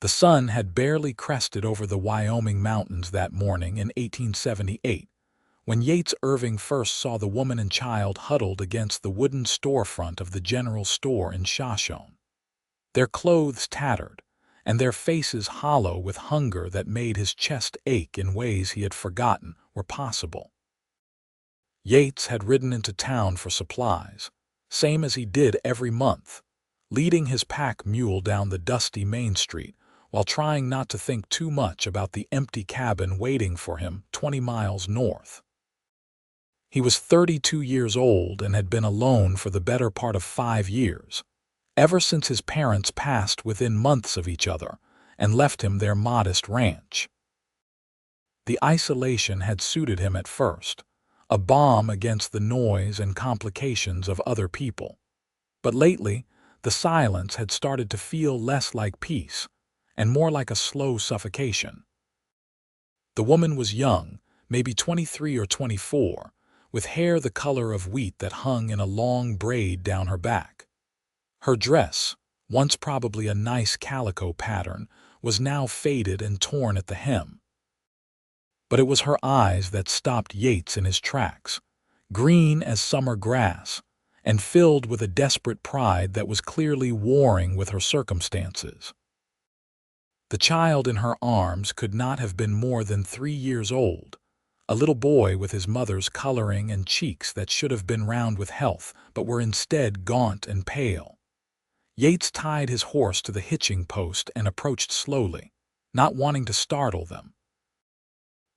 The sun had barely crested over the Wyoming mountains that morning in 1878 when Yates Irving first saw the woman and child huddled against the wooden storefront of the general store in Shoshone. Their clothes tattered, and their faces hollow with hunger that made his chest ache in ways he had forgotten were possible. Yates had ridden into town for supplies, same as he did every month, leading his pack mule down the dusty Main Street while trying not to think too much about the empty cabin waiting for him 20 miles north. He was 32 years old and had been alone for the better part of 5 years, ever since his parents passed within months of each other and left him their modest ranch. The isolation had suited him at first, a balm against the noise and complications of other people. But lately, the silence had started to feel less like peace and more like a slow suffocation. The woman was young, maybe 23 or 24, with hair the color of wheat that hung in a long braid down her back. Her dress, once probably a nice calico pattern, was now faded and torn at the hem. But it was her eyes that stopped Yates in his tracks, green as summer grass, and filled with a desperate pride that was clearly warring with her circumstances. The child in her arms could not have been more than 3 years old, a little boy with his mother's coloring and cheeks that should have been round with health, but were instead gaunt and pale. Yates tied his horse to the hitching post and approached slowly, not wanting to startle them.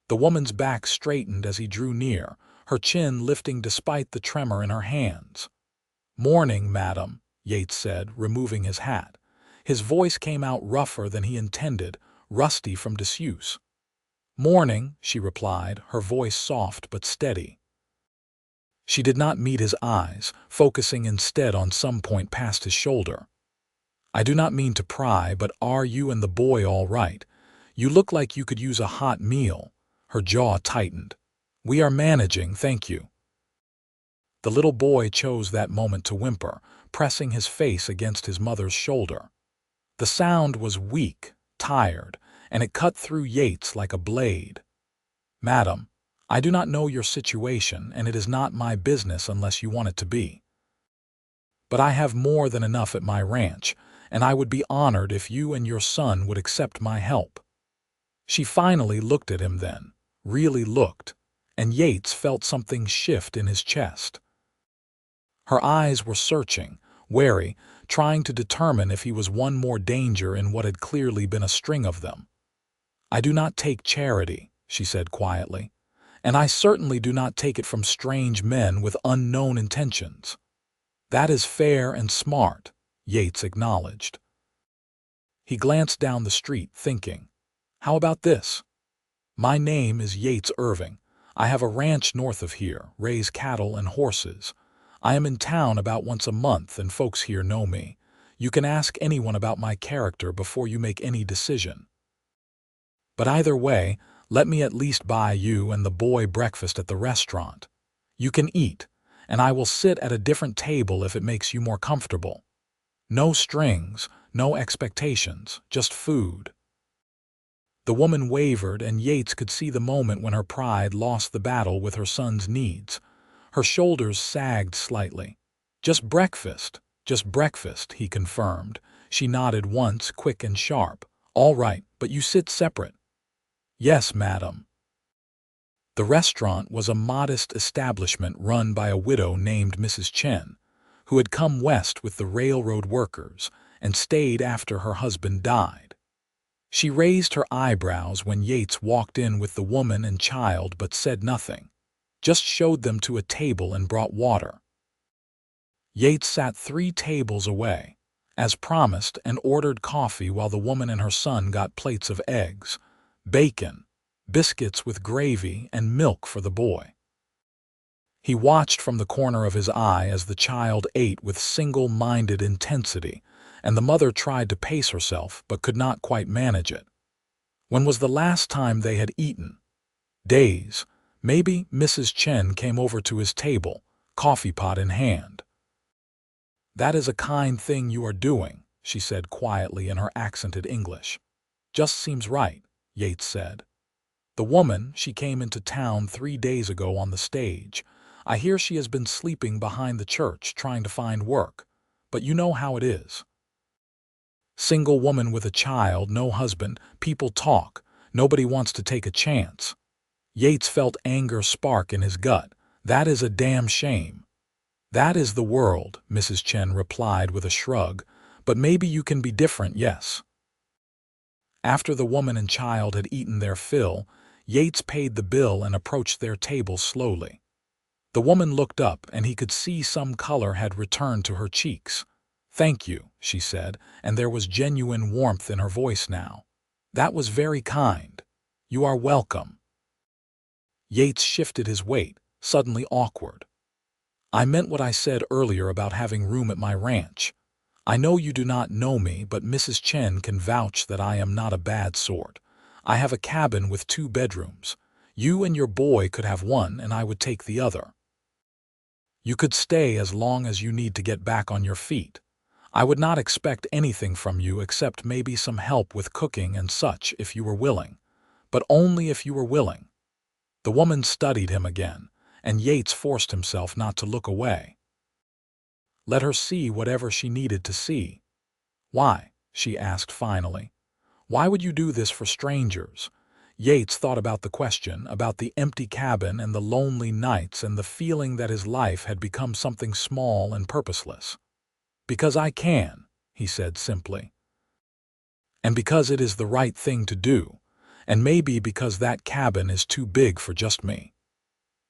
The woman's back straightened as he drew near, her chin lifting despite the tremor in her hands. "Morning, madam," Yates said, removing his hat. His voice came out rougher than he intended, rusty from disuse. "Morning," she replied, her voice soft but steady. She did not meet his eyes, focusing instead on some point past his shoulder. "I do not mean to pry, but are you and the boy all right? You look like you could use a hot meal." Her jaw tightened. "We are managing, thank you." The little boy chose that moment to whimper, pressing his face against his mother's shoulder. The sound was weak, tired, and it cut through Yates like a blade. "Madam, I do not know your situation, and it is not my business unless you want it to be. But I have more than enough at my ranch, and I would be honored if you and your son would accept my help." She finally looked at him then, really looked, and Yates felt something shift in his chest. Her eyes were searching, wary, trying to determine if he was one more danger in what had clearly been a string of them. "I do not take charity," she said quietly, "and I certainly do not take it from strange men with unknown intentions." "That is fair and smart," Yates acknowledged. He glanced down the street, thinking, "How about this? My name is Yates Irving. I have a ranch north of here, raise cattle and horses. I am in town about once a month, and folks here know me. You can ask anyone about my character before you make any decision. But either way, let me at least buy you and the boy breakfast at the restaurant. You can eat, and I will sit at a different table if it makes you more comfortable. No strings, no expectations, just food." The woman wavered, and Yates could see the moment when her pride lost the battle with her son's needs. Her shoulders sagged slightly. Just breakfast," he confirmed. She nodded once, quick and sharp. "All right, but you sit separate." "Yes, madam." The restaurant was a modest establishment run by a widow named Mrs. Chen, who had come west with the railroad workers and stayed after her husband died. She raised her eyebrows when Yates walked in with the woman and child but said nothing, just showed them to a table and brought water. Yates sat 3 tables away, as promised, and ordered coffee while the woman and her son got plates of eggs, bacon, biscuits with gravy, and milk for the boy. He watched from the corner of his eye as the child ate with single-minded intensity, and the mother tried to pace herself but could not quite manage it. When was the last time they had eaten? Days. Maybe Mrs. Chen came over to his table, coffee pot in hand. "That is a kind thing you are doing," she said quietly in her accented English. Just seems right, Yates said. The woman, she came into town 3 days ago on the stage. I hear she has been sleeping behind the church trying to find work. But you know how it is. Single woman with a child, no husband, people talk. Nobody wants to take a chance. Yates felt anger spark in his gut. That is a damn shame. That is the world, Mrs. Chen replied with a shrug. But maybe you can be different, yes. After the woman and child had eaten their fill, Yates paid the bill and approached their table slowly. The woman looked up, and he could see some color had returned to her cheeks. "Thank you," she said, and there was genuine warmth in her voice now. "That was very kind. You are welcome." Yates shifted his weight, suddenly awkward. "I meant what I said earlier about having room at my ranch. I know you do not know me, but Mrs. Chen can vouch that I am not a bad sort. I have a cabin with 2 bedrooms. You and your boy could have one, and I would take the other. You could stay as long as you need to get back on your feet. I would not expect anything from you except maybe some help with cooking and such if you were willing. But only if you were willing." The woman studied him again, and Yates forced himself not to look away. Let her see whatever she needed to see. "Why?" she asked finally. "Why would you do this for strangers?" Yates thought about the question, about the empty cabin and the lonely nights and the feeling that his life had become something small and purposeless. "Because I can," he said simply. "And because it is the right thing to do, and maybe because that cabin is too big for just me."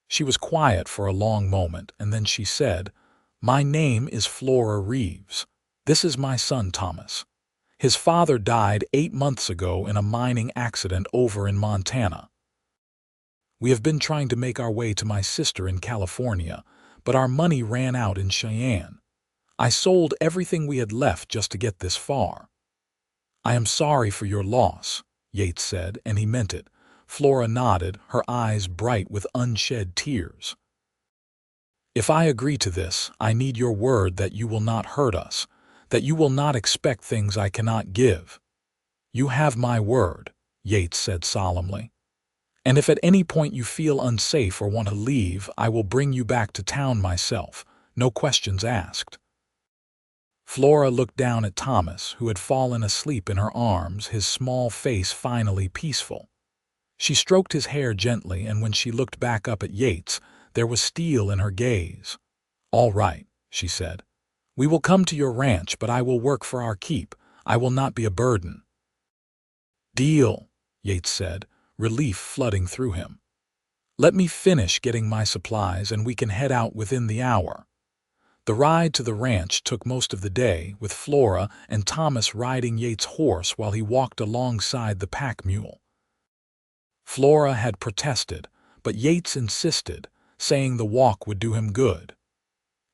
She was quiet for a long moment, and then she said, "My name is Flora Reeves. This is my son Thomas. His father died 8 months ago in a mining accident over in Montana. We have been trying to make our way to my sister in California, but our money ran out in Cheyenne. I sold everything we had left just to get this far." "I am sorry for your loss," Yates said, and he meant it. Flora nodded, her eyes bright with unshed tears. "If I agree to this, I need your word that you will not hurt us, that you will not expect things I cannot give." "You have my word," Yates said solemnly. "And if at any point you feel unsafe or want to leave, I will bring you back to town myself, no questions asked." Flora looked down at Thomas, who had fallen asleep in her arms, his small face finally peaceful. She stroked his hair gently, and when she looked back up at Yates, there was steel in her gaze. "All right," she said. "We will come to your ranch, but I will work for our keep. I will not be a burden." "Deal," Yates said, relief flooding through him. "Let me finish getting my supplies, and we can head out within the hour." The ride to the ranch took most of the day, with Flora and Thomas riding Yates' horse while he walked alongside the pack mule. Flora had protested, but Yates insisted, saying the walk would do him good.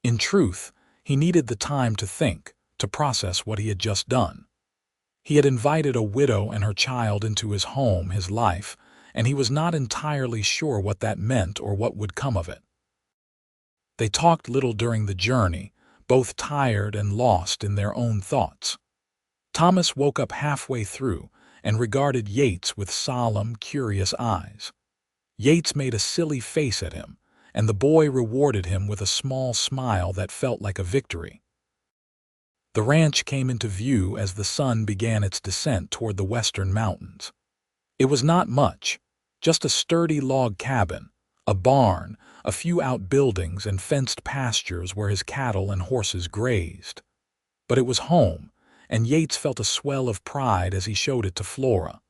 In truth, he needed the time to think, to process what he had just done. He had invited a widow and her child into his home, his life, and he was not entirely sure what that meant or what would come of it. They talked little during the journey, both tired and lost in their own thoughts. Thomas woke up halfway through and regarded Yates with solemn, curious eyes. Yates made a silly face at him, and the boy rewarded him with a small smile that felt like a victory. The ranch came into view as the sun began its descent toward the western mountains. It was not much, just a sturdy log cabin, a barn, a few outbuildings and fenced pastures where his cattle and horses grazed. But it was home, and Yates felt a swell of pride as he showed it to Flora.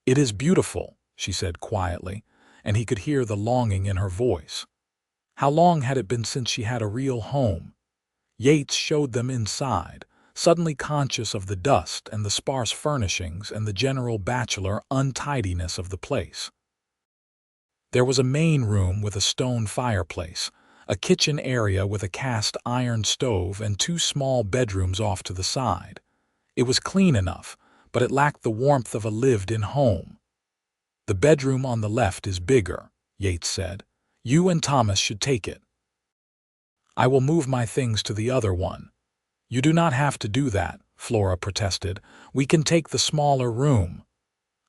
"It is beautiful," she said quietly, and he could hear the longing in her voice. How long had it been since she had a real home? Yates showed them inside, suddenly conscious of the dust and the sparse furnishings and the general bachelor untidiness of the place. There was a main room with a stone fireplace, a kitchen area with a cast iron stove, and 2 small bedrooms off to the side. It was clean enough, but it lacked the warmth of a lived-in home. "The bedroom on the left is bigger," Yates said. "You and Thomas should take it. I will move my things to the other one." "You do not have to do that," Flora protested. "We can take the smaller room."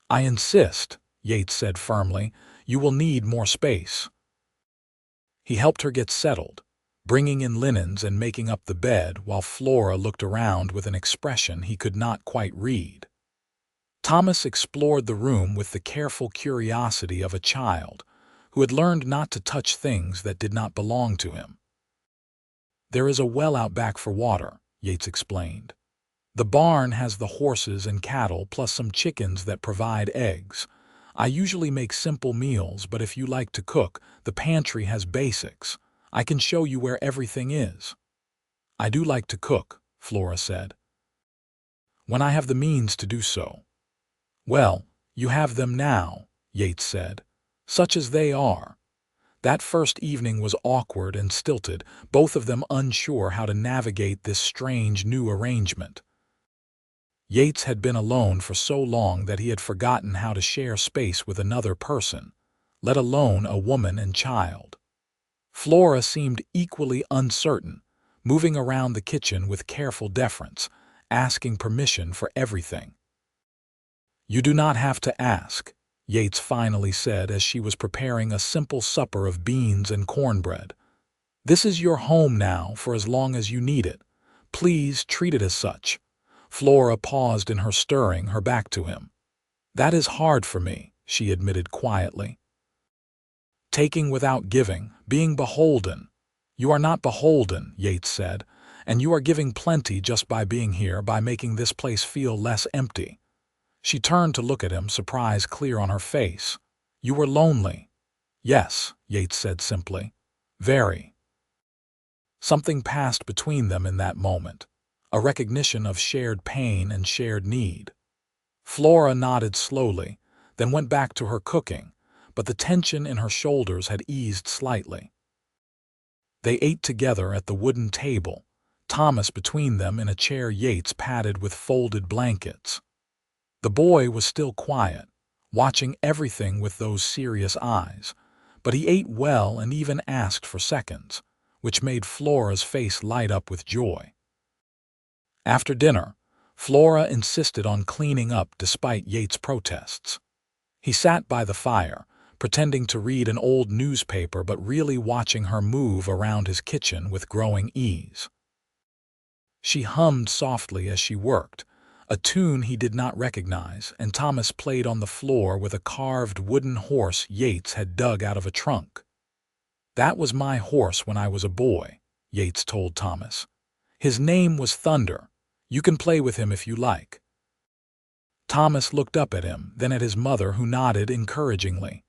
"I insist," Yates said firmly. "You will need more space." He helped her get settled, bringing in linens and making up the bed while Flora looked around with an expression he could not quite read. Thomas explored the room with the careful curiosity of a child who had learned not to touch things that did not belong to him. "There is a well out back for water," Yates explained. "The barn has the horses and cattle plus some chickens that provide eggs. I usually make simple meals, but if you like to cook, the pantry has basics. I can show you where everything is." "I do like to cook," Flora said, "when I have the means to do so." "Well, you have them now," Yates said. "Such as they are." That first evening was awkward and stilted, both of them unsure how to navigate this strange new arrangement. Yates had been alone for so long that he had forgotten how to share space with another person, let alone a woman and child. Flora seemed equally uncertain, moving around the kitchen with careful deference, asking permission for everything. "You do not have to ask," Yates finally said as she was preparing a simple supper of beans and cornbread. "This is your home now for as long as you need it. Please treat it as such." Flora paused in her stirring, her back to him. "That is hard for me," she admitted quietly. "Taking without giving, being beholden." "You are not beholden," Yates said, "and you are giving plenty just by being here, by making this place feel less empty." She turned to look at him, surprise clear on her face. "You were lonely." "Yes," Yates said simply. "Very." Something passed between them in that moment, a recognition of shared pain and shared need. Flora nodded slowly, then went back to her cooking, but the tension in her shoulders had eased slightly. They ate together at the wooden table, Thomas between them in a chair Yates padded with folded blankets. The boy was still quiet, watching everything with those serious eyes, but he ate well and even asked for seconds, which made Flora's face light up with joy. After dinner, Flora insisted on cleaning up despite Yates' protests. He sat by the fire, pretending to read an old newspaper but really watching her move around his kitchen with growing ease. She hummed softly as she worked, a tune he did not recognize, and Thomas played on the floor with a carved wooden horse Yates had dug out of a trunk. "That was my horse when I was a boy," Yates told Thomas. "His name was Thunder. You can play with him if you like." Thomas looked up at him, then at his mother, who nodded encouragingly.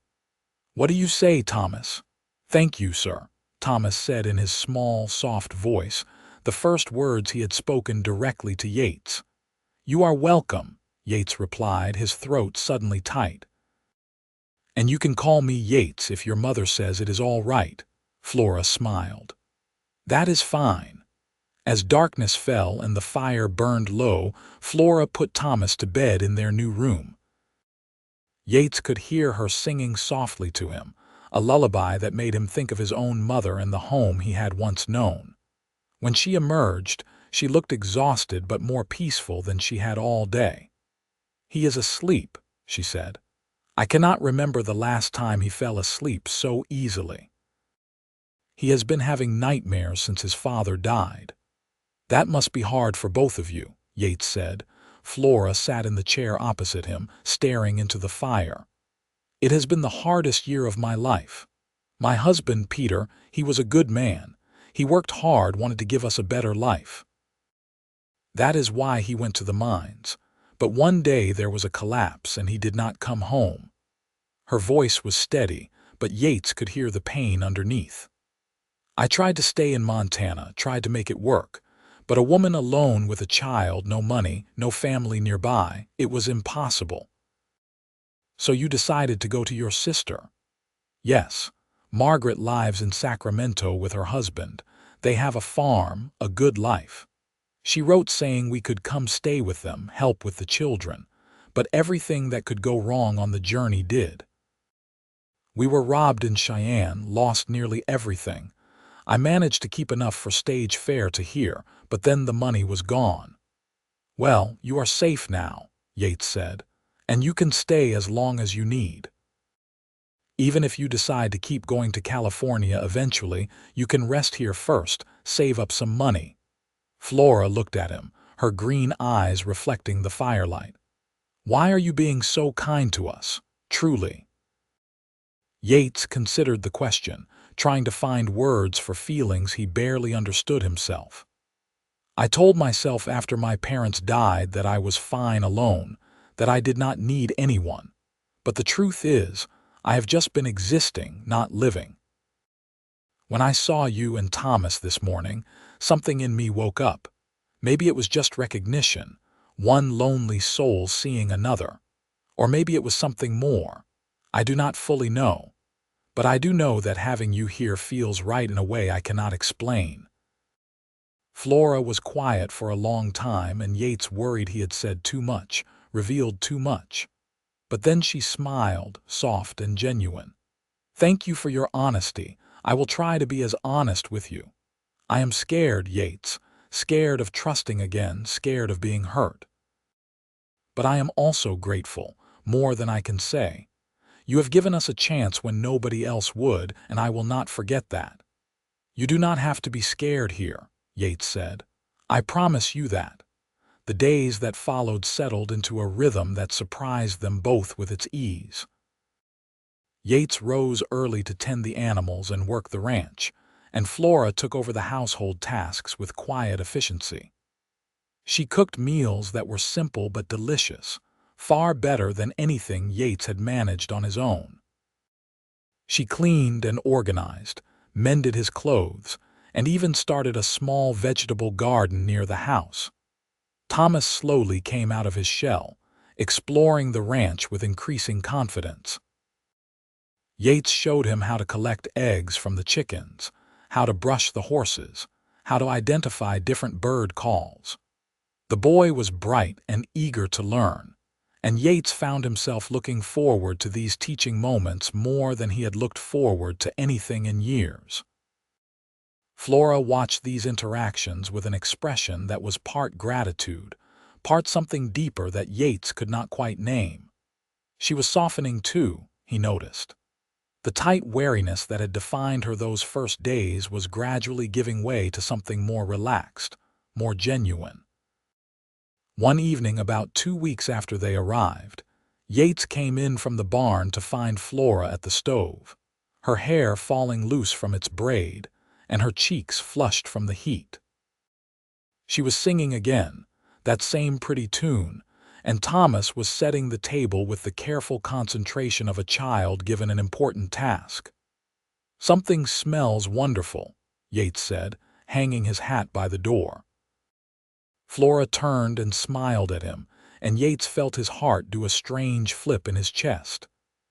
"What do you say, Thomas?" "Thank you, sir," Thomas said in his small, soft voice, the first words he had spoken directly to Yates. "You are welcome," Yates replied, his throat suddenly tight. "And you can call me Yates if your mother says it is all right," Flora smiled. "That is fine." As darkness fell and the fire burned low, Flora put Thomas to bed in their new room. Yates could hear her singing softly to him, a lullaby that made him think of his own mother and the home he had once known. When she emerged, she looked exhausted but more peaceful than she had all day. "He is asleep," she said. "I cannot remember the last time he fell asleep so easily. He has been having nightmares since his father died." "That must be hard for both of you," Yates said. Flora sat in the chair opposite him, staring into the fire. "It has been the hardest year of my life. My husband, Peter, he was a good man. He worked hard, wanted to give us a better life. That is why he went to the mines. But one day there was a collapse and he did not come home." Her voice was steady, but Yates could hear the pain underneath. "I tried to stay in Montana, tried to make it work. But a woman alone with a child, no money, no family nearby, it was impossible." "So you decided to go to your sister?" "Yes. Margaret lives in Sacramento with her husband. They have a farm, a good life. She wrote saying we could come stay with them, help with the children. But everything that could go wrong on the journey did. We were robbed in Cheyenne, lost nearly everything. I managed to keep enough for stage fare to here, but then the money was gone." "Well, you are safe now," Yates said, "and you can stay as long as you need. Even if you decide to keep going to California eventually, you can rest here first, save up some money." Flora looked at him, her green eyes reflecting the firelight. "Why are you being so kind to us, truly?" Yates considered the question, trying to find words for feelings he barely understood himself. "I told myself after my parents died that I was fine alone, that I did not need anyone. But the truth is, I have just been existing, not living. When I saw you and Thomas this morning, something in me woke up. Maybe it was just recognition, one lonely soul seeing another. Or maybe it was something more. I do not fully know. But I do know that having you here feels right in a way I cannot explain." Flora was quiet for a long time, and Yates worried he had said too much, revealed too much. But then she smiled, soft and genuine. "Thank you for your honesty. I will try to be as honest with you. I am scared, Yates, scared of trusting again, scared of being hurt. But I am also grateful, more than I can say. You have given us a chance when nobody else would, and I will not forget that." "You do not have to be scared here," Yates said. "I promise you that." The days that followed settled into a rhythm that surprised them both with its ease. Yates rose early to tend the animals and work the ranch, and Flora took over the household tasks with quiet efficiency. She cooked meals that were simple but delicious, far better than anything Yates had managed on his own. She cleaned and organized, mended his clothes, and even started a small vegetable garden near the house. Thomas slowly came out of his shell, exploring the ranch with increasing confidence. Yates showed him how to collect eggs from the chickens, how to brush the horses, how to identify different bird calls. The boy was bright and eager to learn, and Yates found himself looking forward to these teaching moments more than he had looked forward to anything in years. Flora watched these interactions with an expression that was part gratitude, part something deeper that Yates could not quite name. She was softening too, he noticed. The tight wariness that had defined her those first days was gradually giving way to something more relaxed, more genuine. One evening about 2 weeks after they arrived, Yates came in from the barn to find Flora at the stove, her hair falling loose from its braid, and her cheeks flushed from the heat. She was singing again, that same pretty tune, and Thomas was setting the table with the careful concentration of a child given an important task. "Something smells wonderful," Yates said, hanging his hat by the door. Flora turned and smiled at him, and Yates felt his heart do a strange flip in his chest.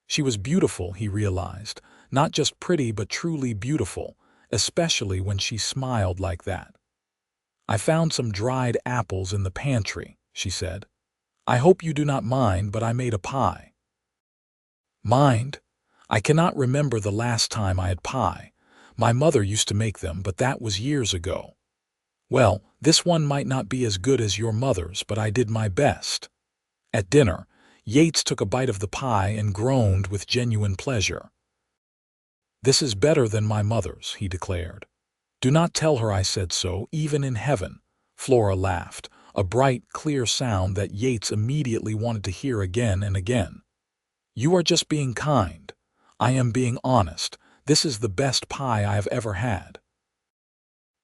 She was beautiful, he realized, not just pretty but truly beautiful, especially when she smiled like that. "I found some dried apples in the pantry," she said. "I hope you do not mind, but I made a pie." "Mind? I cannot remember the last time I had pie. My mother used to make them, but that was years ago." "Well, this one might not be as good as your mother's, but I did my best." At dinner, Yates took a bite of the pie and groaned with genuine pleasure. "This is better than my mother's," he declared. "Do not tell her I said so, even in heaven." Flora laughed, a bright, clear sound that Yates immediately wanted to hear again and again. "You are just being kind. I am being honest. This is the best pie I have ever had."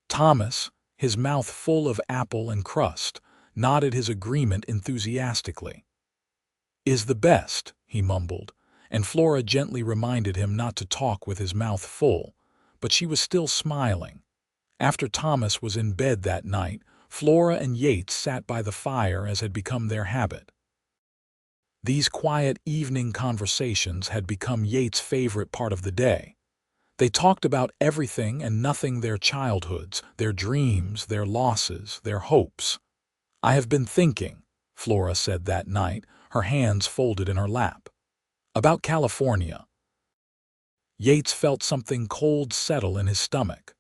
Thomas, his mouth full of apple and crust, nodded his agreement enthusiastically. "Is the best," he mumbled, and Flora gently reminded him not to talk with his mouth full, but she was still smiling. After Thomas was in bed that night, Flora and Yates sat by the fire as had become their habit. These quiet evening conversations had become Yates' favorite part of the day. They talked about everything and nothing, their childhoods, their dreams, their losses, their hopes. "I have been thinking," Flora said that night, her hands folded in her lap, "about California." Yates felt something cold settle in his stomach.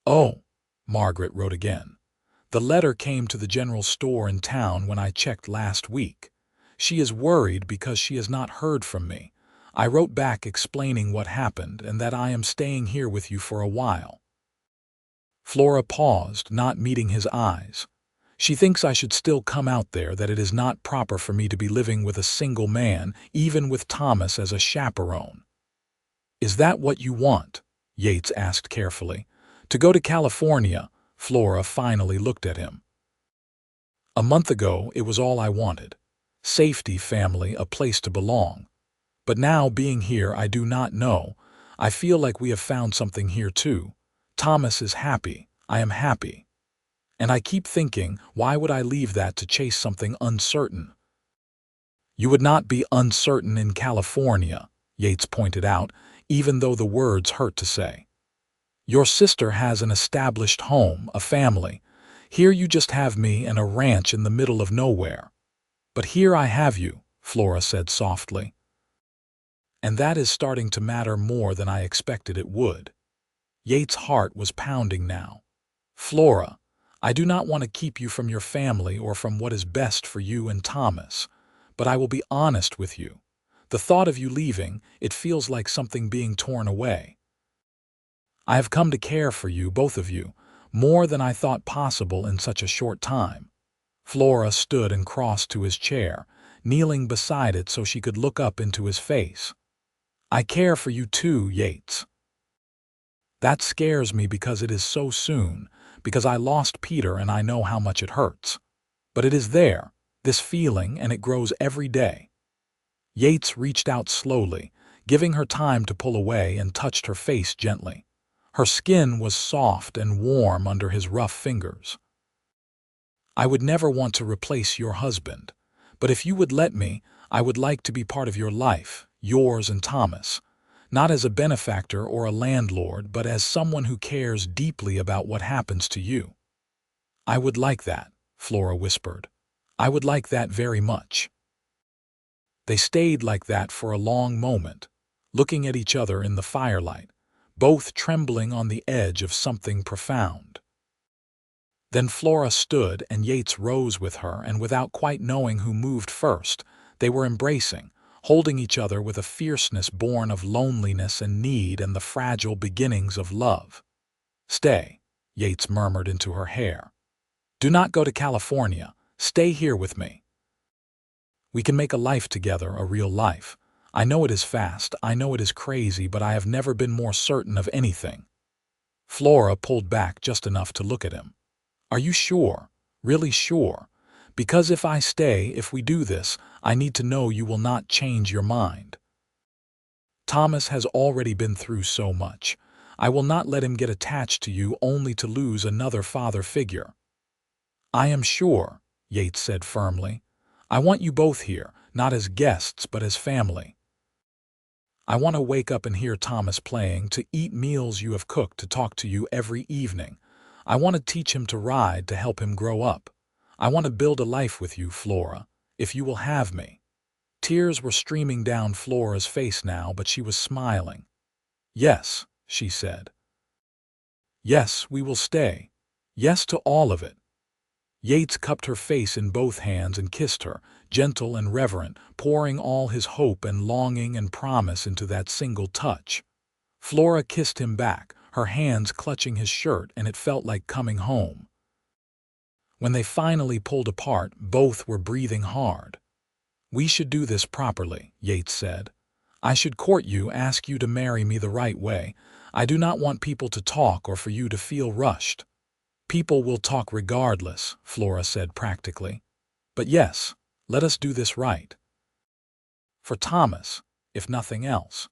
"Oh," Margaret wrote again. The letter came to the general store in town when I checked last week. She is worried because she has not heard from me. I wrote back explaining what happened and that I am staying here with you for a while." Flora paused, not meeting his eyes. She thinks I should still come out there, that it is not proper for me to be living with a single man, even with Thomas as a chaperone. "Is that what you want?" Yates asked carefully. "To go to California?" Flora finally looked at him. "A month ago, it was all I wanted. Safety, family, a place to belong. But now, being here, I do not know. I feel like we have found something here too. Thomas is happy. I am happy. And I keep thinking, why would I leave that to chase something uncertain?" "You would not be uncertain in California," Yates pointed out, even though the words hurt to say. "Your sister has an established home, a family. Here you just have me and a ranch in the middle of nowhere." "But here I have you," Flora said softly. "And that is starting to matter more than I expected it would." Yates' heart was pounding now. "Flora, I do not want to keep you from your family or from what is best for you and Thomas. But I will be honest with you. The thought of you leaving, it feels like something being torn away. I have come to care for you, both of you, more than I thought possible in such a short time." Flora stood and crossed to his chair, kneeling beside it so she could look up into his face. "I care for you too, Yates. That scares me because it is so soon, because I lost Peter and I know how much it hurts. But it is there, this feeling, and it grows every day." Yates reached out slowly, giving her time to pull away, and touched her face gently. Her skin was soft and warm under his rough fingers. "I would never want to replace your husband, but if you would let me, I would like to be part of your life, yours and Thomas. Not as a benefactor or a landlord, but as someone who cares deeply about what happens to you." "I would like that," Flora whispered. "I would like that very much." They stayed like that for a long moment, looking at each other in the firelight, both trembling on the edge of something profound. Then Flora stood and Yates rose with her, and without quite knowing who moved first, they were embracing, holding each other with a fierceness born of loneliness and need and the fragile beginnings of love. "Stay," Yates murmured into her hair. "Do not go to California. Stay here with me. We can make a life together, a real life. I know it is fast, I know it is crazy, but I have never been more certain of anything." Flora pulled back just enough to look at him. "Are you sure? Really sure? Because if I stay, if we do this, I need to know you will not change your mind. Thomas has already been through so much. I will not let him get attached to you only to lose another father figure." "I am sure," Yates said firmly. "I want you both here, not as guests but as family. I want to wake up and hear Thomas playing, to eat meals you have cooked, to talk to you every evening. I want to teach him to ride, to help him grow up. I want to build a life with you, Flora, if you will have me." Tears were streaming down Flora's face now, but she was smiling. "Yes," she said. "Yes, we will stay. Yes to all of it." Yates cupped her face in both hands and kissed her, gentle and reverent, pouring all his hope and longing and promise into that single touch. Flora kissed him back, her hands clutching his shirt, and it felt like coming home. When they finally pulled apart, both were breathing hard. "We should do this properly," Yates said. "I should court you, ask you to marry me the right way. I do not want people to talk or for you to feel rushed." "People will talk regardless," Flora said practically. "But yes, let us do this right. For Thomas, if nothing else.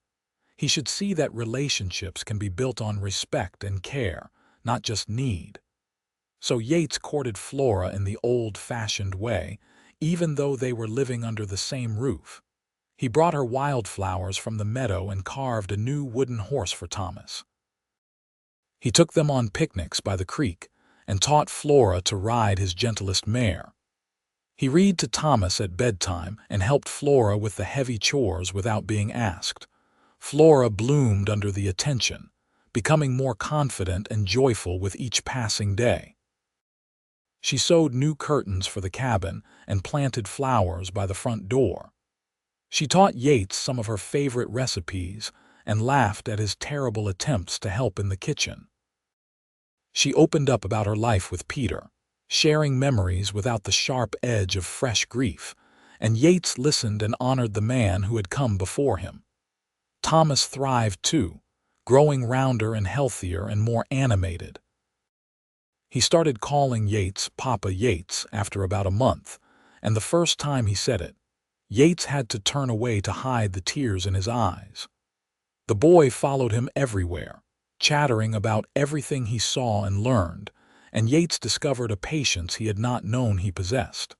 He should see that relationships can be built on respect and care, not just need." So Yates courted Flora in the old-fashioned way, even though they were living under the same roof. He brought her wildflowers from the meadow and carved a new wooden horse for Thomas. He took them on picnics by the creek and taught Flora to ride his gentlest mare. He read to Thomas at bedtime and helped Flora with the heavy chores without being asked. Flora bloomed under the attention, becoming more confident and joyful with each passing day. She sewed new curtains for the cabin and planted flowers by the front door. She taught Yates some of her favorite recipes and laughed at his terrible attempts to help in the kitchen. She opened up about her life with Peter, sharing memories without the sharp edge of fresh grief, and Yates listened and honored the man who had come before him. Thomas thrived too, growing rounder and healthier and more animated. He started calling Yates Papa Yates after about a month, and the first time he said it, Yates had to turn away to hide the tears in his eyes. The boy followed him everywhere, chattering about everything he saw and learned, and Yates discovered a patience he had not known he possessed.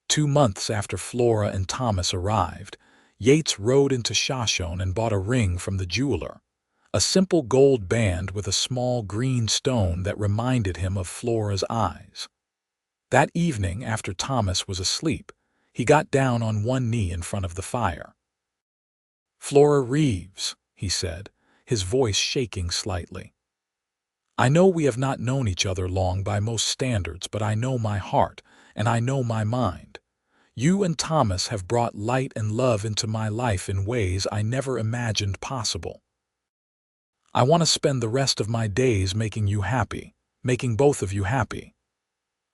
2 months after Flora and Thomas arrived, Yates rode into Shoshone and bought a ring from the jeweler, a simple gold band with a small green stone that reminded him of Flora's eyes. That evening, after Thomas was asleep, he got down on one knee in front of the fire. "Flora Reeves," he said, his voice shaking slightly. "I know we have not known each other long by most standards, but I know my heart, and I know my mind. You and Thomas have brought light and love into my life in ways I never imagined possible. I want to spend the rest of my days making you happy, making both of you happy.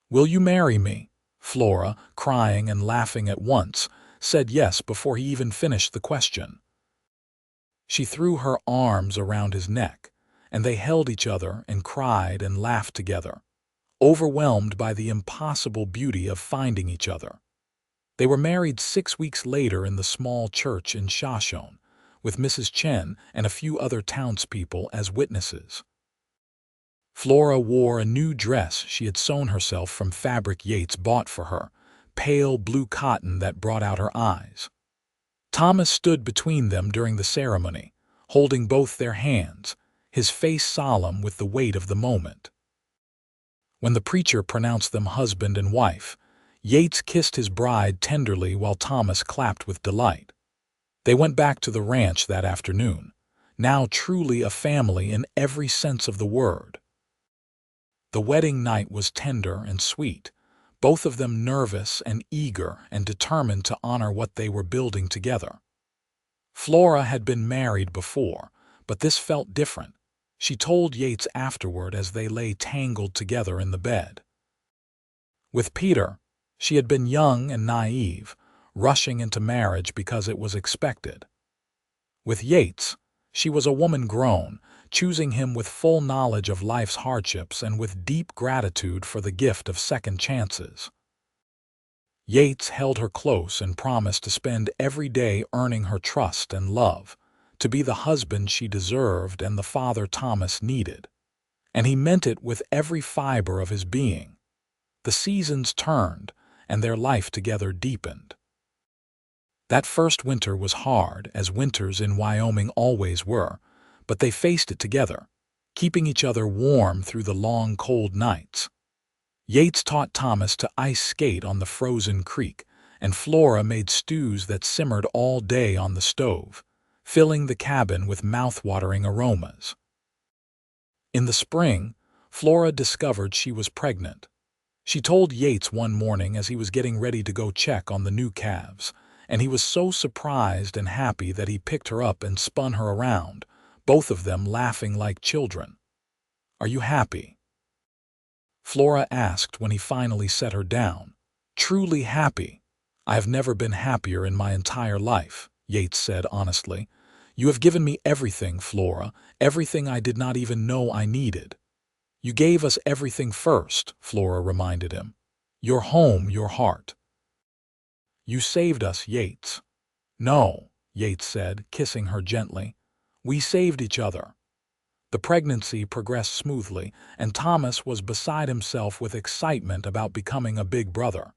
Will you marry me?" Flora, crying and laughing at once, said yes before he even finished the question. She threw her arms around his neck, and they held each other and cried and laughed together, overwhelmed by the impossible beauty of finding each other. They were married 6 weeks later in the small church in Shoshone, with Mrs. Chen and a few other townspeople as witnesses. Flora wore a new dress she had sewn herself from fabric Yates bought for her, pale blue cotton that brought out her eyes. Thomas stood between them during the ceremony, holding both their hands, his face solemn with the weight of the moment. When the preacher pronounced them husband and wife, Yates kissed his bride tenderly while Thomas clapped with delight. They went back to the ranch that afternoon, now truly a family in every sense of the word. The wedding night was tender and sweet, both of them nervous and eager and determined to honor what they were building together. Flora had been married before, but this felt different, she told Yates afterward as they lay tangled together in the bed. With Peter, she had been young and naive, rushing into marriage because it was expected. With Yates, she was a woman grown, choosing him with full knowledge of life's hardships and with deep gratitude for the gift of second chances. Yates held her close and promised to spend every day earning her trust and love, to be the husband she deserved and the father Thomas needed. And he meant it with every fiber of his being. The seasons turned, and their life together deepened. That first winter was hard, as winters in Wyoming always were, but they faced it together, keeping each other warm through the long, cold nights. Yates taught Thomas to ice skate on the frozen creek, and Flora made stews that simmered all day on the stove, filling the cabin with mouth-watering aromas. In the spring, Flora discovered she was pregnant. She told Yates one morning as he was getting ready to go check on the new calves, and he was so surprised and happy that he picked her up and spun her around, both of them laughing like children. "Are you happy?" Flora asked when he finally set her down. "Truly happy. I have never been happier in my entire life," Yates said honestly. "You have given me everything, Flora, everything I did not even know I needed." "You gave us everything first," Flora reminded him. "Your home, your heart." "You saved us, Yates." "No," Yates said, kissing her gently. "We saved each other." The pregnancy progressed smoothly, and Thomas was beside himself with excitement about becoming a big brother.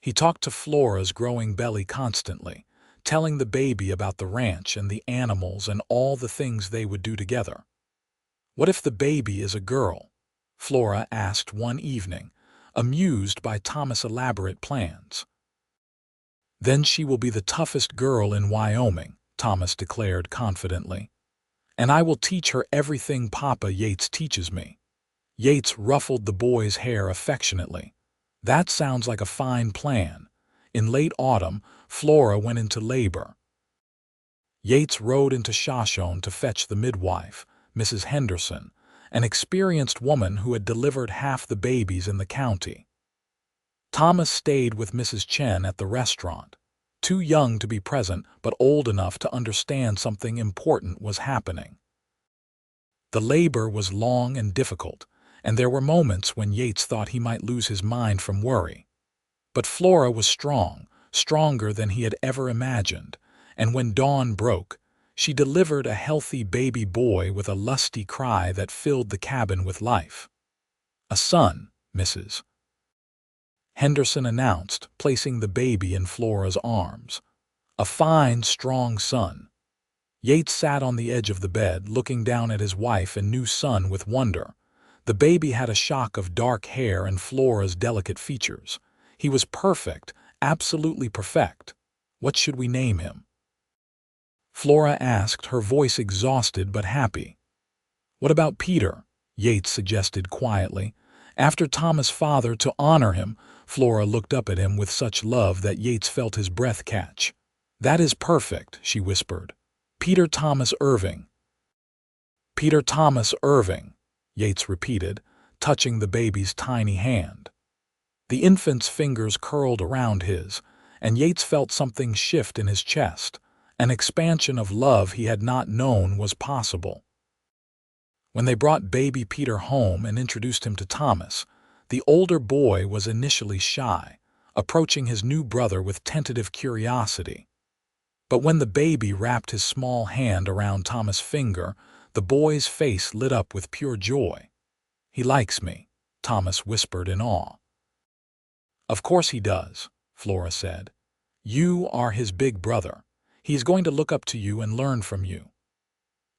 He talked to Flora's growing belly constantly, telling the baby about the ranch and the animals and all the things they would do together. "What if the baby is a girl?" Flora asked one evening, amused by Thomas' elaborate plans. "Then she will be the toughest girl in Wyoming," Thomas declared confidently. "And I will teach her everything Papa Yates teaches me." Yates ruffled the boy's hair affectionately. "That sounds like a fine plan." In late autumn, Flora went into labor. Yates rode into Shoshone to fetch the midwife, Mrs. Henderson, an experienced woman who had delivered half the babies in the county. Thomas stayed with Mrs. Chen at the restaurant, too young to be present but old enough to understand something important was happening. The labor was long and difficult, and there were moments when Yates thought he might lose his mind from worry. But Flora was strong, stronger than he had ever imagined, and when dawn broke, she delivered a healthy baby boy with a lusty cry that filled the cabin with life. "A son, Mrs. Henderson announced, placing the baby in Flora's arms. "A fine, strong son." Yates sat on the edge of the bed, looking down at his wife and new son with wonder. The baby had a shock of dark hair and Flora's delicate features. He was perfect, absolutely perfect. "What should we name him?" Flora asked, her voice exhausted but happy. "What about Peter?" Yates suggested quietly. "After Thomas' father, to honor him." Flora looked up at him with such love that Yates felt his breath catch. "That is perfect," she whispered. "Peter Thomas Irving." "Peter Thomas Irving," Yates repeated, touching the baby's tiny hand. The infant's fingers curled around his, and Yates felt something shift in his chest. An expansion of love he had not known was possible. When they brought baby Peter home and introduced him to Thomas, the older boy was initially shy, approaching his new brother with tentative curiosity. But when the baby wrapped his small hand around Thomas' finger, the boy's face lit up with pure joy. "He likes me," Thomas whispered in awe. "Of course he does," Flora said. "You are his big brother. He's going to look up to you and learn from you."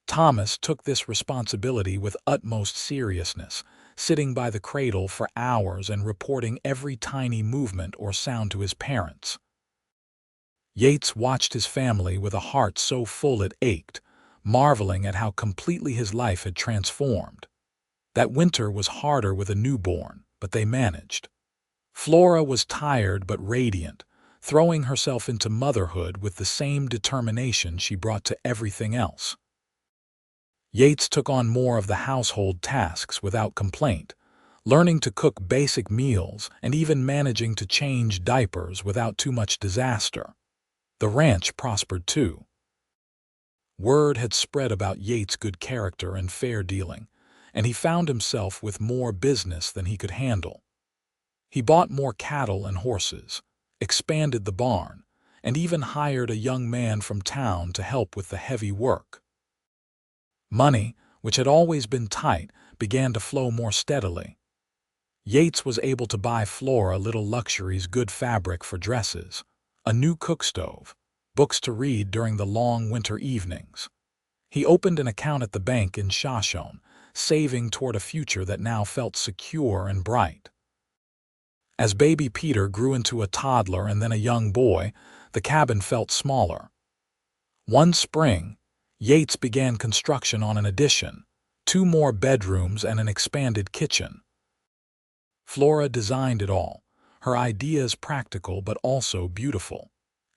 Thomas took this responsibility with utmost seriousness, sitting by the cradle for hours and reporting every tiny movement or sound to his parents. Yates watched his family with a heart so full it ached, marveling at how completely his life had transformed. That winter was harder with a newborn, but they managed. Flora was tired but radiant, throwing herself into motherhood with the same determination she brought to everything else. Yates took on more of the household tasks without complaint, learning to cook basic meals and even managing to change diapers without too much disaster. The ranch prospered too. Word had spread about Yates' good character and fair dealing, and he found himself with more business than he could handle. He bought more cattle and horses, expanded the barn, and even hired a young man from town to help with the heavy work. Money, which had always been tight, began to flow more steadily. Yates was able to buy Flora little luxuries, good fabric for dresses, a new cook stove, books to read during the long winter evenings. He opened an account at the bank in Shoshone, saving toward a future that now felt secure and bright. As baby Peter grew into a toddler and then a young boy, the cabin felt smaller. One spring, Yates began construction on an addition, 2 more bedrooms and an expanded kitchen. Flora designed it all, her ideas practical but also beautiful,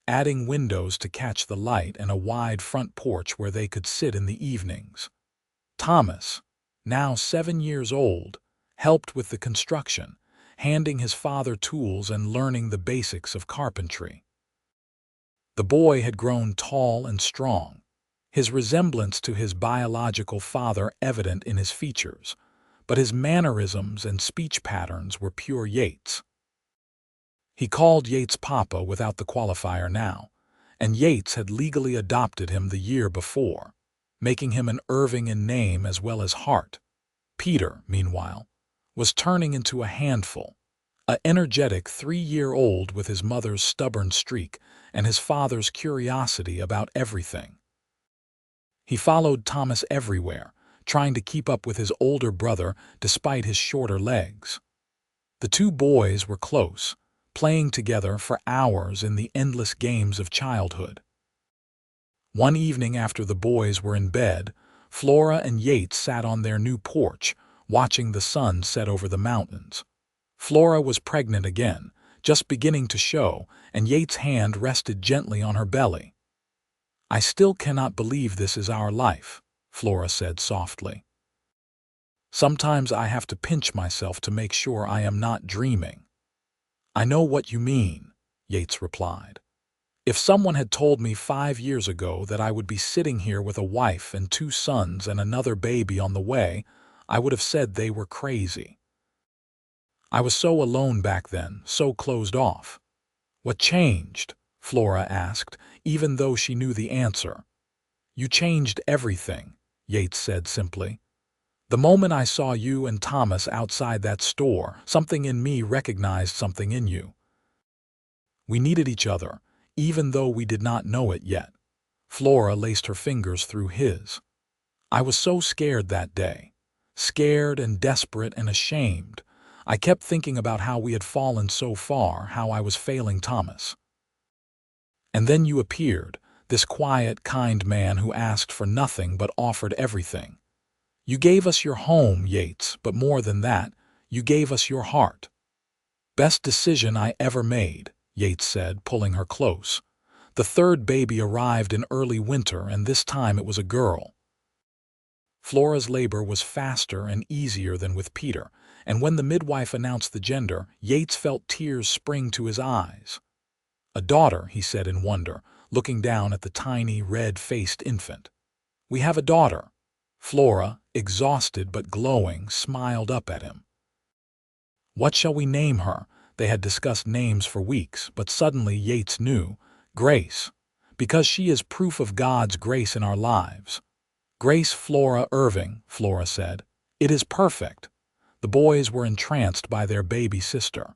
adding windows to catch the light and a wide front porch where they could sit in the evenings. Thomas, now 7 years old, helped with the construction, handing his father tools and learning the basics of carpentry. The boy had grown tall and strong, his resemblance to his biological father evident in his features, but his mannerisms and speech patterns were pure Yates. He called Yates Papa without the qualifier now, and Yates had legally adopted him the year before, making him an Irving in name as well as heart. Peter, meanwhile, was turning into a handful, an energetic 3-year-old with his mother's stubborn streak and his father's curiosity about everything. He followed Thomas everywhere, trying to keep up with his older brother despite his shorter legs. The 2 boys were close, playing together for hours in the endless games of childhood. One evening after the boys were in bed, Flora and Yates sat on their new porch, watching the sun set over the mountains. Flora was pregnant again, just beginning to show, and Yates' hand rested gently on her belly. "I still cannot believe this is our life," Flora said softly. "Sometimes I have to pinch myself to make sure I am not dreaming." "I know what you mean," Yates replied. "If someone had told me 5 years ago that I would be sitting here with a wife and 2 sons and another baby on the way, I would have said they were crazy. I was so alone back then, so closed off." "What changed?" Flora asked, even though she knew the answer. "You changed everything," Yates said simply. "The moment I saw you and Thomas outside that store, something in me recognized something in you. We needed each other, even though we did not know it yet." Flora laced her fingers through his. "I was so scared that day. Scared and desperate and ashamed. I kept thinking about how we had fallen so far, how I was failing Thomas. And then you appeared, this quiet, kind man who asked for nothing but offered everything. You gave us your home, Yates, but more than that, you gave us your heart." "Best decision I ever made," Yates said, pulling her close. "The third baby arrived in early winter, and this time it was a girl." Flora's labor was faster and easier than with Peter, and when the midwife announced the gender, Yates felt tears spring to his eyes. "A daughter," he said in wonder, looking down at the tiny, red-faced infant. "We have a daughter." Flora, exhausted but glowing, smiled up at him. "What shall we name her?" They had discussed names for weeks, but suddenly Yates knew. "Grace. Because she is proof of God's grace in our lives." "Grace Flora Irving," Flora said. "It is perfect." The boys were entranced by their baby sister.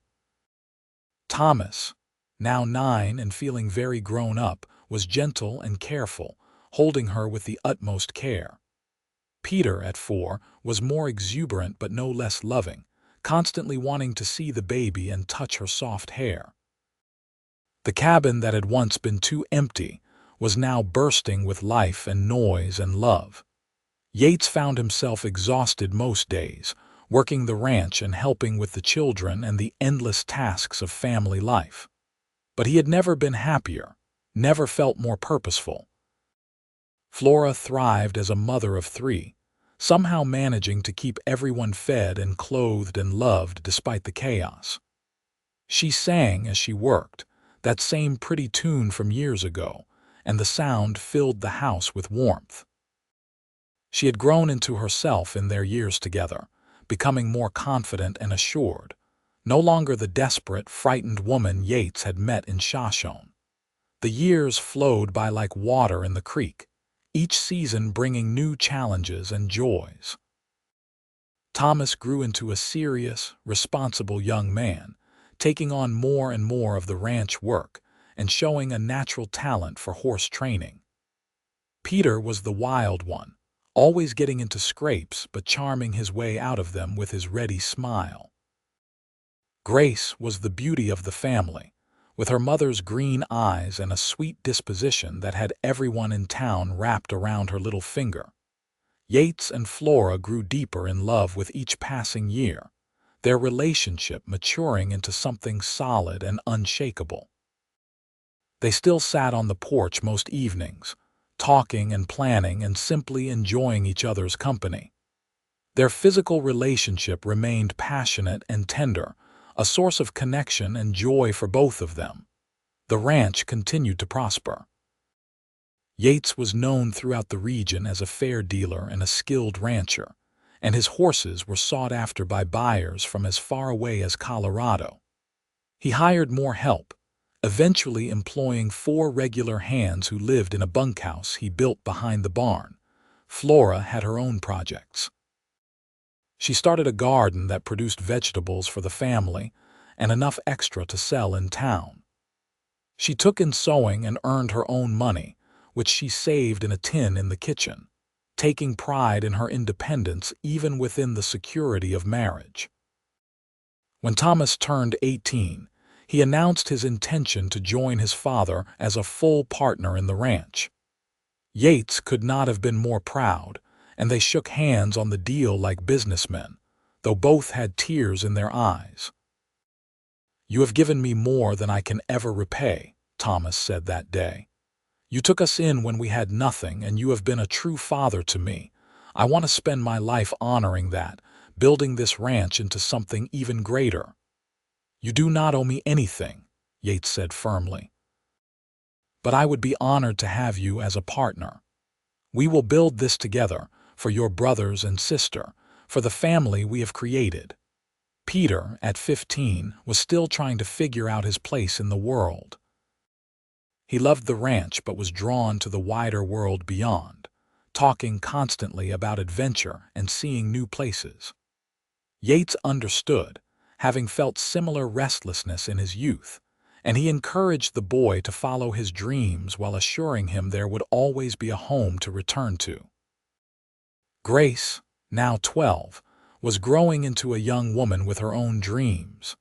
Thomas, now 9 and feeling very grown up, was gentle and careful, holding her with the utmost care. Peter, at 4, was more exuberant but no less loving, constantly wanting to see the baby and touch her soft hair. The cabin that had once been too empty was now bursting with life and noise and love. Yates found himself exhausted most days, working the ranch and helping with the children and the endless tasks of family life. But he had never been happier, never felt more purposeful. Flora thrived as a mother of 3, somehow managing to keep everyone fed and clothed and loved despite the chaos. She sang as she worked, that same pretty tune from years ago, and the sound filled the house with warmth. She had grown into herself in their years together, becoming more confident and assured, no longer the desperate, frightened woman Yates had met in Shoshone. The years flowed by like water in the creek, each season bringing new challenges and joys. Thomas grew into a serious, responsible young man, taking on more and more of the ranch work and showing a natural talent for horse training. Peter was the wild one, always getting into scrapes but charming his way out of them with his ready smile. Grace was the beauty of the family, with her mother's green eyes and a sweet disposition that had everyone in town wrapped around her little finger. Yates and Flora grew deeper in love with each passing year, their relationship maturing into something solid and unshakable. They still sat on the porch most evenings, talking and planning and simply enjoying each other's company. Their physical relationship remained passionate and tender, a source of connection and joy for both of them. The ranch continued to prosper. Yates was known throughout the region as a fair dealer and a skilled rancher, and his horses were sought after by buyers from as far away as Colorado. He hired more help, eventually employing 4 regular hands who lived in a bunkhouse he built behind the barn. Flora had her own projects. She started a garden that produced vegetables for the family and enough extra to sell in town. She took in sewing and earned her own money, which she saved in a tin in the kitchen, taking pride in her independence even within the security of marriage. When Thomas turned 18, he announced his intention to join his father as a full partner in the ranch. Yates could not have been more proud, and they shook hands on the deal like businessmen, though both had tears in their eyes. "You have given me more than I can ever repay," Thomas said that day. "You took us in when we had nothing, and you have been a true father to me. I want to spend my life honoring that, building this ranch into something even greater." "You do not owe me anything," Yates said firmly. "But I would be honored to have you as a partner. We will build this together, for your brothers and sister, for the family we have created." Peter, at 15, was still trying to figure out his place in the world. He loved the ranch but was drawn to the wider world beyond, talking constantly about adventure and seeing new places. Yates understood, having felt similar restlessness in his youth, and he encouraged the boy to follow his dreams while assuring him there would always be a home to return to. Grace, now 12, was growing into a young woman with her own dreams.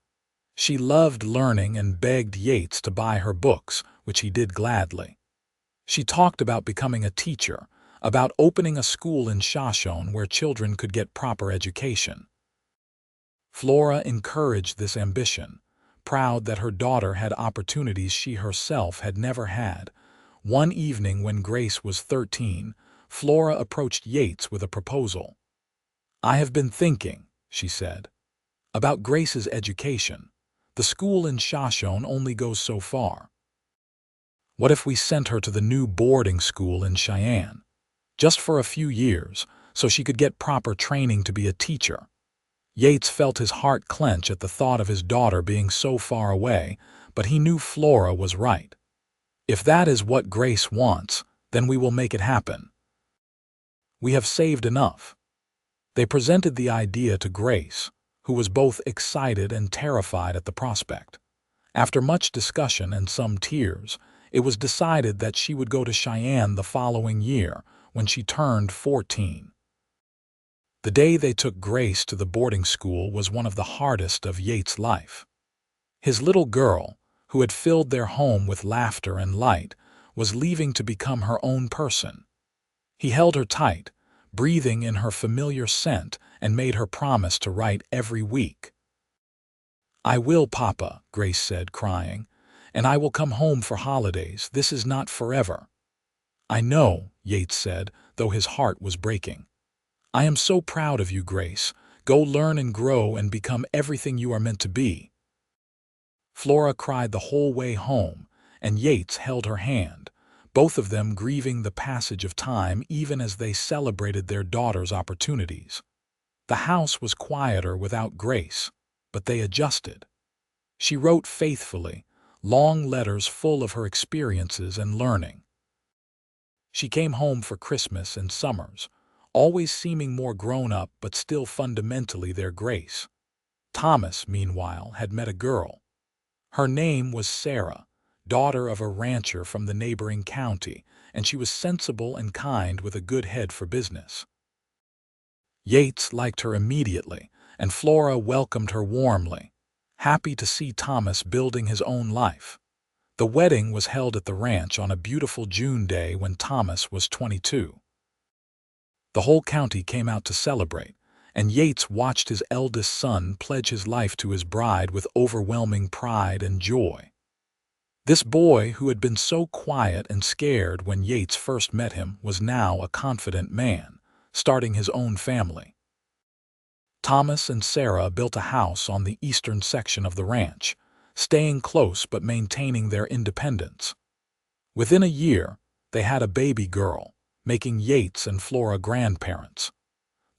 She loved learning and begged Yates to buy her books, which he did gladly. She talked about becoming a teacher, about opening a school in Shoshone where children could get proper education. Flora encouraged this ambition, proud that her daughter had opportunities she herself had never had. One evening when Grace was 13, Flora approached Yates with a proposal. "I have been thinking," she said, "about Grace's education. The school in Shoshone only goes so far. What if we sent her to the new boarding school in Cheyenne, just for a few years, so she could get proper training to be a teacher?" Yates felt his heart clench at the thought of his daughter being so far away, but he knew Flora was right. "If that is what Grace wants, then we will make it happen. We have saved enough." They presented the idea to Grace, who was both excited and terrified at the prospect. After much discussion and some tears, it was decided that she would go to Cheyenne the following year, when she turned 14. The day they took Grace to the boarding school was one of the hardest of Yates' life. His little girl, who had filled their home with laughter and light, was leaving to become her own person. He held her tight, breathing in her familiar scent, and made her promise to write every week. "I will, Papa," Grace said, crying, "and I will come home for holidays. This is not forever." "I know," Yates said, though his heart was breaking. "I am so proud of you, Grace. Go learn and grow and become everything you are meant to be." Flora cried the whole way home, and Yates held her hand, both of them grieving the passage of time even as they celebrated their daughter's opportunities. The house was quieter without Grace, but they adjusted. She wrote faithfully, long letters full of her experiences and learning. She came home for Christmas and summers, always seeming more grown up but still fundamentally their Grace. Thomas, meanwhile, had met a girl. Her name was Sarah, daughter of a rancher from the neighboring county, and she was sensible and kind with a good head for business. Yates liked her immediately, and Flora welcomed her warmly, happy to see Thomas building his own life. The wedding was held at the ranch on a beautiful June day when Thomas was 22. The whole county came out to celebrate, and Yates watched his eldest son pledge his life to his bride with overwhelming pride and joy. This boy, who had been so quiet and scared when Yates first met him, was now a confident man, starting his own family. Thomas and Sarah built a house on the eastern section of the ranch, staying close but maintaining their independence. Within a year, they had a baby girl, making Yates and Flora grandparents.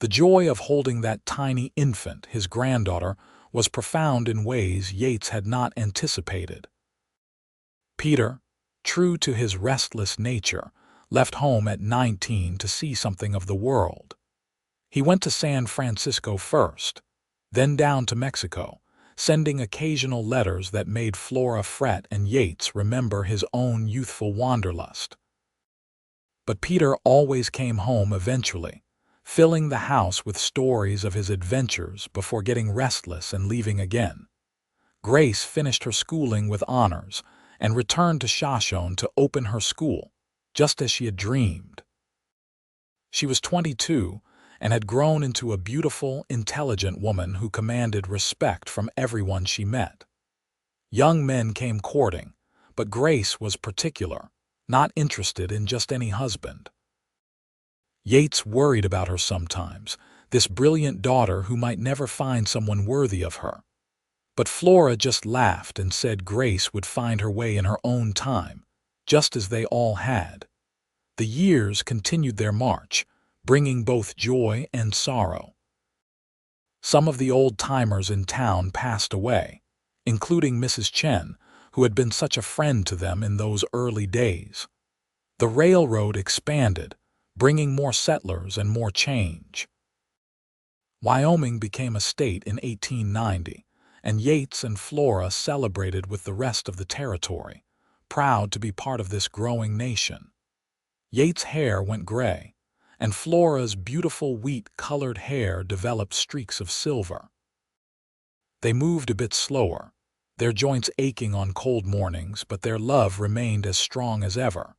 The joy of holding that tiny infant, his granddaughter, was profound in ways Yates had not anticipated. Peter, true to his restless nature, left home at 19 to see something of the world. He went to San Francisco first, then down to Mexico, sending occasional letters that made Flora fret and Yates remember his own youthful wanderlust. But Peter always came home eventually, filling the house with stories of his adventures before getting restless and leaving again. Grace finished her schooling with honors and returned to Shoshone to open her school, just as she had dreamed. She was 22 and had grown into a beautiful, intelligent woman who commanded respect from everyone she met. Young men came courting, but Grace was particular, not interested in just any husband. Yates worried about her sometimes, this brilliant daughter who might never find someone worthy of her. But Flora just laughed and said Grace would find her way in her own time, just as they all had. The years continued their march, bringing both joy and sorrow. Some of the old-timers in town passed away, including Mrs. Chen, who had been such a friend to them in those early days. The railroad expanded, bringing more settlers and more change. Wyoming became a state in 1890, and Yates and Flora celebrated with the rest of the territory, proud to be part of this growing nation. Yates' hair went gray, and Flora's beautiful wheat-colored hair developed streaks of silver. They moved a bit slower, their joints aching on cold mornings, but their love remained as strong as ever.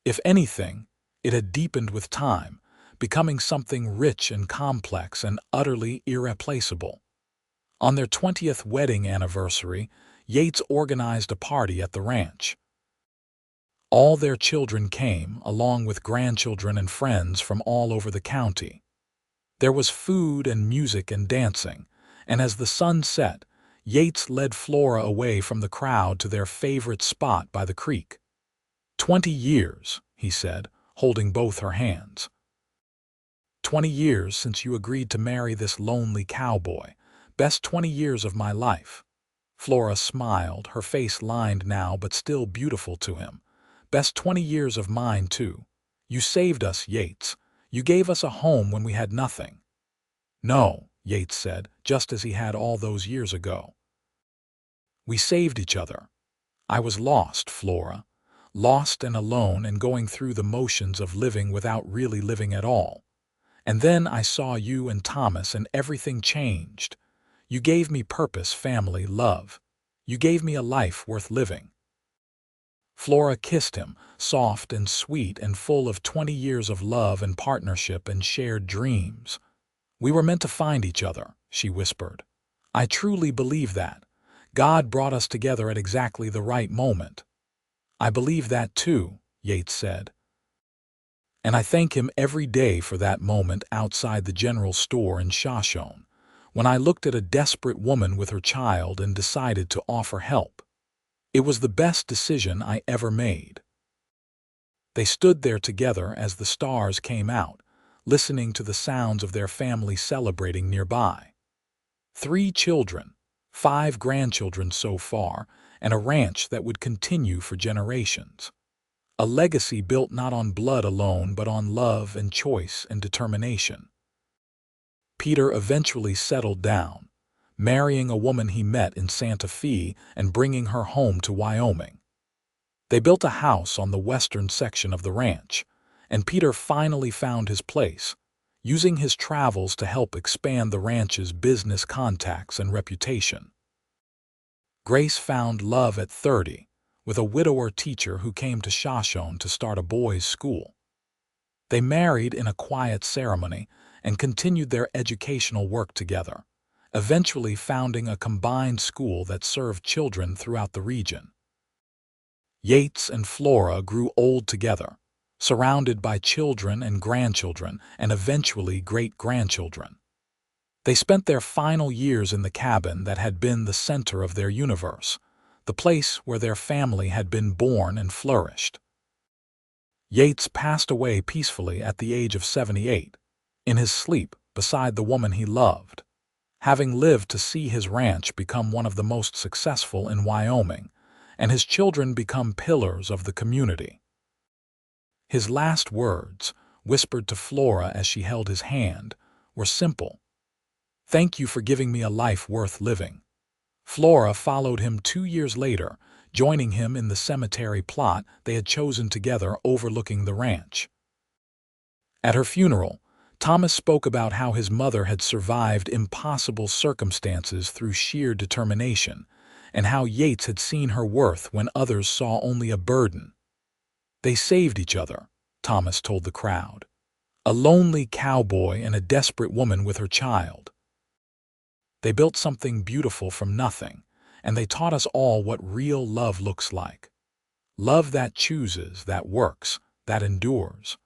If anything, it had deepened with time, becoming something rich and complex and utterly irreplaceable. On their 20th wedding anniversary, Yates organized a party at the ranch. All their children came, along with grandchildren and friends from all over the county. There was food and music and dancing, and as the sun set, Yates led Flora away from the crowd to their favorite spot by the creek. 20 years, he said, holding both her hands. 20 years since you agreed to marry this lonely cowboy. Best 20 years of my life. Flora smiled, her face lined now but still beautiful to him. Best 20 years of mine, too. You saved us, Yates. You gave us a home when we had nothing. No, Yates said, just as he had all those years ago. We saved each other. I was lost, Flora. Lost and alone and going through the motions of living without really living at all. And then I saw you and Thomas and everything changed. You gave me purpose, family, love. You gave me a life worth living. Flora kissed him, soft and sweet and full of 20 years of love and partnership and shared dreams. We were meant to find each other, she whispered. I truly believe that. God brought us together at exactly the right moment. I believe that too, Yates said. And I thank him every day for that moment outside the general store in Shoshone, when I looked at a desperate woman with her child and decided to offer help. It was the best decision I ever made. They stood there together as the stars came out, listening to the sounds of their family celebrating nearby. 3 children, 5 grandchildren so far, and a ranch that would continue for generations. A legacy built not on blood alone but on love and choice and determination. Peter eventually settled down, marrying a woman he met in Santa Fe and bringing her home to Wyoming. They built a house on the western section of the ranch, and Peter finally found his place, using his travels to help expand the ranch's business contacts and reputation. Grace found love at 30, with a widower teacher who came to Shoshone to start a boys' school. They married in a quiet ceremony and continued their educational work together, eventually founding a combined school that served children throughout the region. Yates and Flora grew old together, surrounded by children and grandchildren and eventually great-grandchildren. They spent their final years in the cabin that had been the center of their universe, the place where their family had been born and flourished. Yates passed away peacefully at the age of 78, in his sleep beside the woman he loved, having lived to see his ranch become one of the most successful in Wyoming, and his children become pillars of the community. His last words, whispered to Flora as she held his hand, were simple. Thank you for giving me a life worth living. Flora followed him 2 years later, joining him in the cemetery plot they had chosen together overlooking the ranch. At her funeral, Thomas spoke about how his mother had survived impossible circumstances through sheer determination, and how Yates had seen her worth when others saw only a burden. They saved each other, Thomas told the crowd. A lonely cowboy and a desperate woman with her child. They built something beautiful from nothing, and they taught us all what real love looks like. Love that chooses, that works, that endures.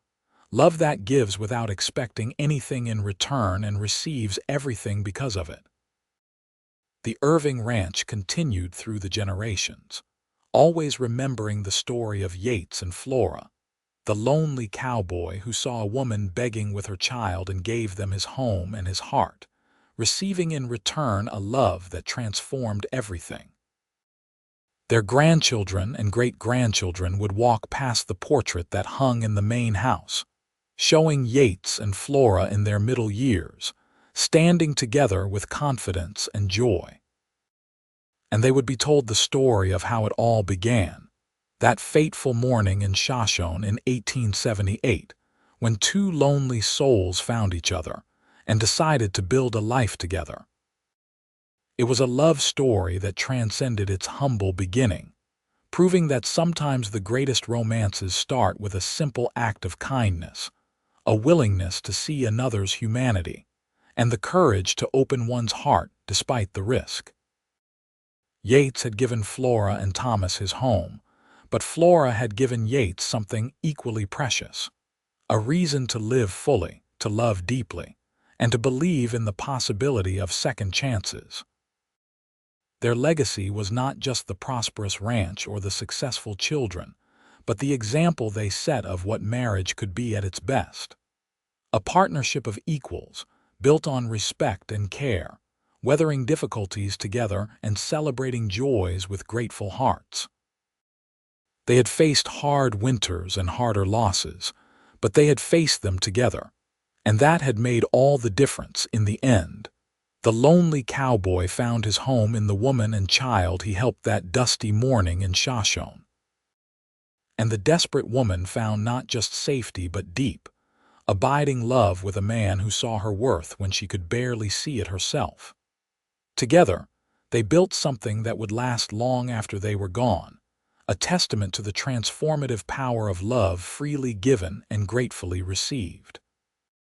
Love that gives without expecting anything in return and receives everything because of it. The Irving Ranch continued through the generations, always remembering the story of Yates and Flora, the lonely cowboy who saw a woman begging with her child and gave them his home and his heart, receiving in return a love that transformed everything. Their grandchildren and great-grandchildren would walk past the portrait that hung in the main house, showing Yates and Flora in their middle years, standing together with confidence and joy. And they would be told the story of how it all began, that fateful morning in Shoshone in 1878, when two lonely souls found each other and decided to build a life together. It was a love story that transcended its humble beginning, proving that sometimes the greatest romances start with a simple act of kindness, a willingness to see another's humanity, and the courage to open one's heart despite the risk. Yates had given Flora and Thomas his home, but Flora had given Yates something equally precious, a reason to live fully, to love deeply, and to believe in the possibility of second chances. Their legacy was not just the prosperous ranch or the successful children, but the example they set of what marriage could be at its best. A partnership of equals, built on respect and care, weathering difficulties together and celebrating joys with grateful hearts. They had faced hard winters and harder losses, but they had faced them together, and that had made all the difference in the end. The lonely cowboy found his home in the woman and child he helped that dusty morning in Shoshone. And the desperate woman found not just safety but deep, abiding love with a man who saw her worth when she could barely see it herself. Together, they built something that would last long after they were gone, a testament to the transformative power of love freely given and gratefully received.